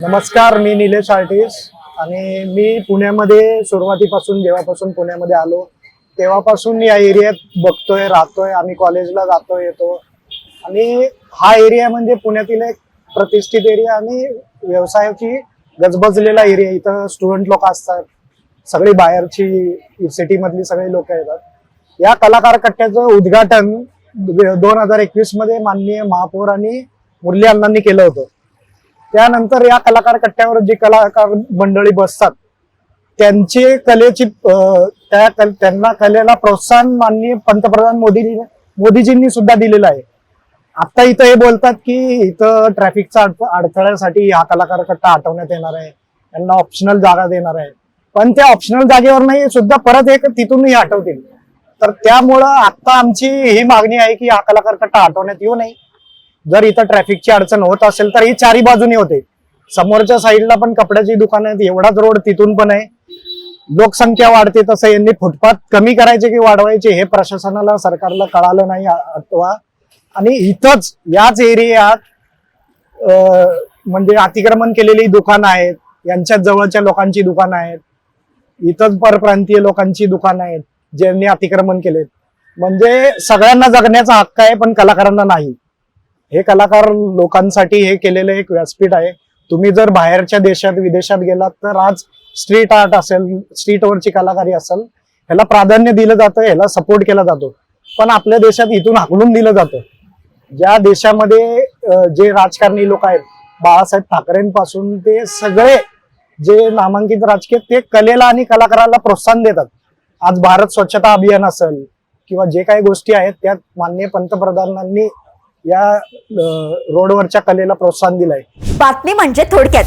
नमस्कार, मी निलेश आर्टिस्ट आणि मी पुण्यामध्ये सुरुवातीपासून जेव्हापासून पुण्यामध्ये आलो तेव्हापासून या एरियात बघतोय, राहतोय. आम्ही कॉलेजला जातो येतो आणि हा एरिया म्हणजे पुण्यातील एक प्रतिष्ठित एरिया आणि व्यवसायाची गजबजलेला एरिया. इथं स्टुडंट लोक असतात, सगळी बाहेरची सिटी मधली सगळी लोक येतात. या कलाकार कट्ट्याचं उद्घाटन 2021 मध्ये माननीय महापौर आणि मुरली अण्णांनी केलं होतं. त्यानंतर या कलाकार कट्ट्यावर जी कलाकार मंडळी बसतात त्यांची कलेची त्यांना कलेला प्रोत्साहन माननीय पंतप्रधान मोदीजींनी सुद्धा दिलेलं आहे. आता इथं हे बोलतात की इथं ट्रॅफिकचा अडथळ्यासाठी हा कलाकार कट्टा हटवण्यात येणार आहे, त्यांना ऑप्शनल जागा देणार आहे. पण त्या ऑप्शनल जागेवर नाही सुद्धा परत एक तिथूनही हटवतील. तर त्यामुळं आता आमची ही मागणी आहे की हा कलाकार कट्टा हटवण्यात येऊ नये. जर इथं ट्रॅफिकची अडचण होत असेल तर ही चारी बाजूनी होते. समोरच्या साईडला पण कपड्याची दुकान आहेत, एवढाच रोड तिथून पण आहे. लोकसंख्या वाढते तसं यांनी फुटपाथ कमी करायचे की वाढवायचे हे प्रशासनाला सरकारला कळालं नाही अथवा. आणि इथंच याच एरियात म्हणजे अतिक्रमण केलेली दुकानं आहेत, यांच्याच जवळच्या लोकांची दुकानं आहेत, इथंच परप्रांतीय लोकांची दुकानं आहेत ज्यांनी अतिक्रमण केलेत. म्हणजे सगळ्यांना जगण्याचा हक्क आहे पण कलाकारांना नाही. हे कलाकार लोकांसाठी हे केलेलं एक व्यासपीठ आहे. तुम्ही जर बाहेरच्या देशात विदेशात गेलात तर आज स्ट्रीट आर्ट असेल, स्ट्रीटवरची कलाकारी असेल, ह्याला प्राधान्य दिलं जातं, ह्याला सपोर्ट केला जातो. पण आपल्या देशात इथून हाकलून दिलं जातं. ज्या देशामध्ये जे राजकारणी लोक आहेत, बाळासाहेब ठाकरेंपासून ते सगळे जे नामांकित राजकीय, ते कलेला आणि कलाकाराला प्रोत्साहन देतात. आज भारत स्वच्छता अभियान असेल किंवा जे काही गोष्टी आहेत त्यात माननीय पंतप्रधानांनी या रोडवरच्या कलेला प्रोत्साहन दिलंय. बातमी म्हणजे थोडक्यात.